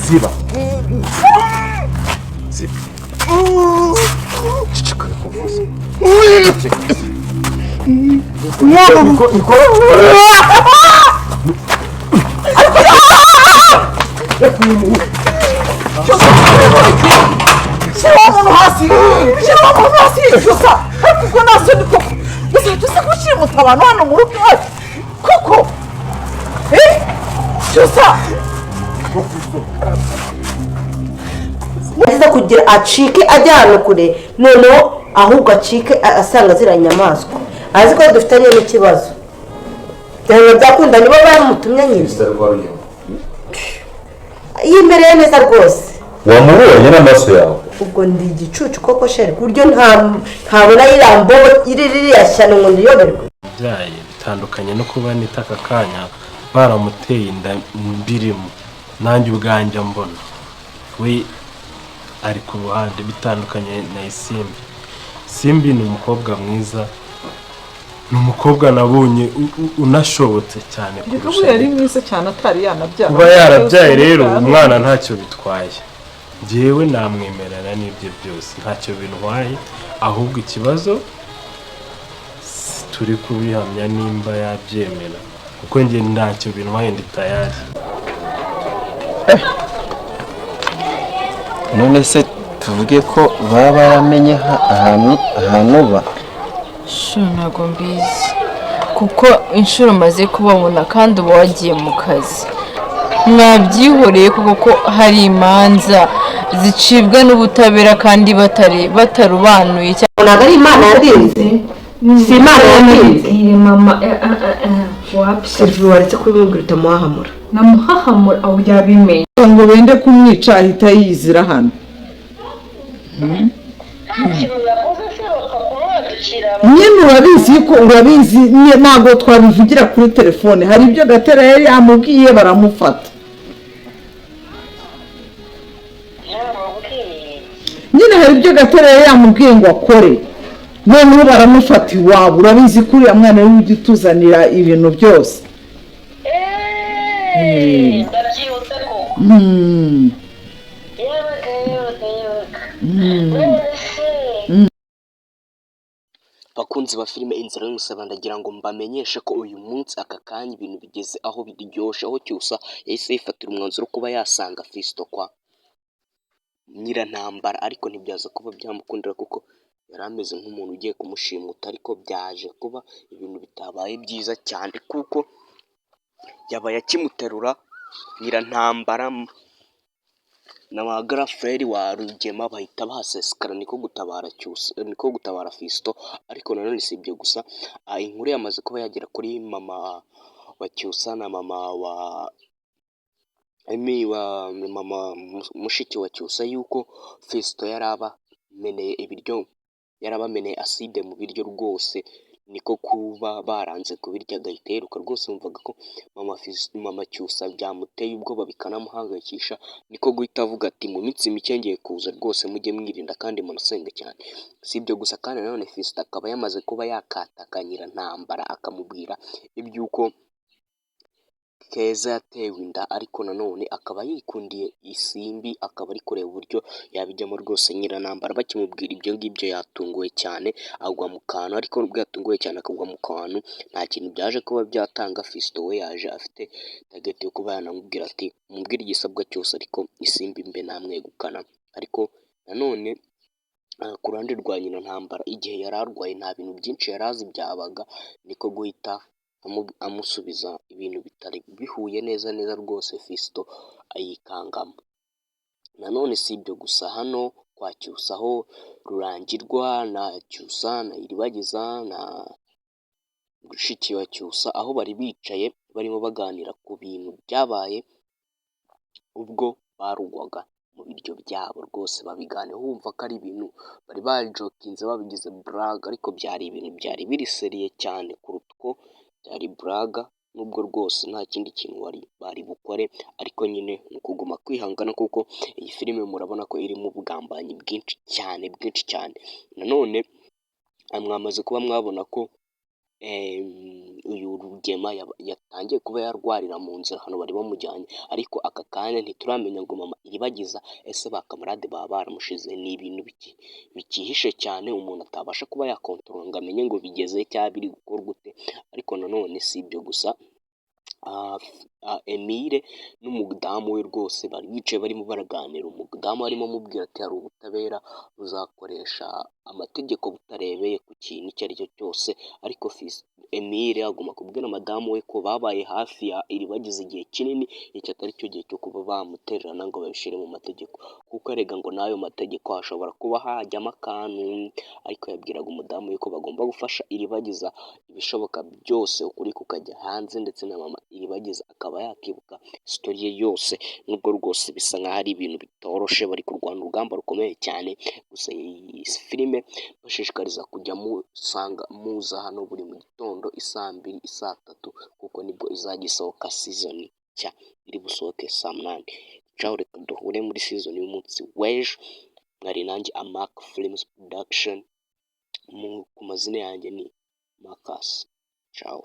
ziba cicika kuvuza Yagize kugira acike ajyana kure noneho ahubwo acike asanga zira nyamaswa azi ko dufitanye n'ikibazo cyane byakunda nibo bamutumye nyine yimereye neza rwose wamubonye n'amaso yawe ubwo ndi igicucu koko sheri kuryo ntabona irambo iriri yashyana ngo ndiyoberwe byaye bitandukanye no kuba nitaka kanya baramuteye inda mbirimo nanjye ubwanjye mbona we ari ku ruhande bitandukanye na Simbi ni umukobwa mwiza ni umukobwa nabonye unashobotse cyane kurusha yari mwiza cyane atari yanabyaye kuba yarabyaye rero umwana ntacyo bitwaye njyewe namwemerera n'ibyo byose ntacyo bintwaye ahubwo ikibazo turi kubihamya nimba yabyemera kuko njye ntacyo bintwaye ndi tayari none se tuvuge ko baba baramenye ahantu uba ntabwo mbizi kuko inshuro maze kubabona kandi uba wagiye mu kazi mwabyihoreye kuko hari imanza zicibwa n'ubutabera kandi batarubanuye ntabwo ari imana yadinze si imana yadinze mama wapfa waretse kubimubwira utamuhahamura namuhahamura aho yabimenye ngo bende kumwica ahita yizira hano nyine urabizi ntabwo twabivugira kuri telefone hari ibyo Gatera yari yamubwiye baramufata nyine hari ibyo Gatera yari yamubwiye ngo akore noneho baramufata iwabo urabizi ko uriya mwana ari ujya utuzanira ibintu byose ndabyibutse ko bakunzi ba filime inzira y'umusaba ndagira ngo mbamenyeshe ko uyu munsi aka kanya ibintu bigeze aho biryoshye aho Cyusa yahise yifatira umwanzuro kuba yasanga Fiston kwa Nyirantambara ariko ntibyaza kuba byamukundira kuko yari ameze nk'umuntu ugiye kumushimuta ariko byaje kuba ibintu bitabaye byiza cyane kuko yabaye akimuterura Nyirantambara na ba garaferi wa Rugema bahita bahasesekara niko gutabara Fiston ariko nanone si ibyo gusa inkuru yamaze kuba yagera kuri mama wa Cyusa na mama wa mama mushiki wa Cyusa yuko Fiston yarabameneye acide mu biryo rwose niko kuba baranze kubirya agahita yiruka rwose wumvaga ko mama Cyusa byamuteye ubwoba bikanamuhangayikisha niko guhita avuga ati mu minsi mike ngiye kuza rwose mujye mwirinda kandi munasenga cyane si ibyo gusa kandi nanone Fiston akaba yamaze kuba yakataka Nyirantambara akamubwira iby'uko Keza yatewe inda ariko nanone akaba yikundiye Isimbi akaba ari kureba uburyo yabijyamo rwose Nyirantambara bakimubwira ibyo ngibyo yatunguwe cyane agwa mu kantu ariko nubwo yatunguwe cyane akagwa mu kantu nta kintu byaje kuba byatanga Fiston we yaje afite target yo kuba yanamubwira ati mubwire igisabwa cyose ariko Isimbi mbe namwegukana ariko nanone ku ruhande rwa Nyirantambara igihe yari arwaye nta bintu byinshi yari azi byabaga niko guhita amusubiza ibintu bitari bihuye neza rwose Fiston ayikangamo nanone si ibyo gusa hano kwa Cyusa aho Rurangirwa na Cyusa na Iribagiza na mushiki wa Cyusa aho bari bicaye barimo baganira ku bintu byabaye ubwo barugwaga mu biryo byabo rwose babiganiye wumva ko ari ibintu bari bajokinze babigize blague ariko byari ibintu byari biri seriye cyane kuruta uko byari blague nubwo rwose nta kindi kintu bari bukore ariko nyine ni ukuguma kwihangana kuko iyi filime murabona ko irimo ubugambanyi bwinshi cyane nanone mwamaze kuba mwabona ko uyu Rugema yatangiye kuba yarwarira mu nzira hano bari bamujyanye, ariko aka kanya ntituramenya ngo mama iribagiza ese ba kamarade baba baramushize. Ni ibintu bikihishe cyane umuntu atabasha kuba yakontorora ngo amenye ngo bigeze cyangwa biri gukorwa gute, ariko nanone si ibyo gusa. Emile n'umudamu we rwose bari bicaye barimo baraganira, umudamu arimo amubwira ati hari ubutabera buzakoresha amategeko butarebeye ku kintu icyo ari cyo cyose, ariko Emile agomba kubwira madamu we ko babaye hafi ya iribagiza igihe kinini, iki atari cyo gihe cyo kuba bamutererana ngo babishyire mu mategeko, kuko erega ngo n'ayo mategeko hashobora kuba hajyamo akantu, ariko yabwiraga umudamu we ko bagomba gufasha iribagiza ibishoboka byose ukuri kukajya hanze, ndetse na mama iribagiza akaba yakibuka sitori ye yose, nubwo rwose bisa nk'aho ari ibintu bitoroshe, bari kurwana urugamba rukomeye cyane. Gusa iyi filime bashishikariza kujya muza hano buri mu gitondo isaa 2, isaa 3, kuko nibwo izajya isohoka sizoni nshya iri busohoke saa 8. Ciao, reka duhure muri sizoni y'umunsi w'ejo. Mwari nanjye Amak Films Production, ku mazina yanjye ni Marcus. Ciao.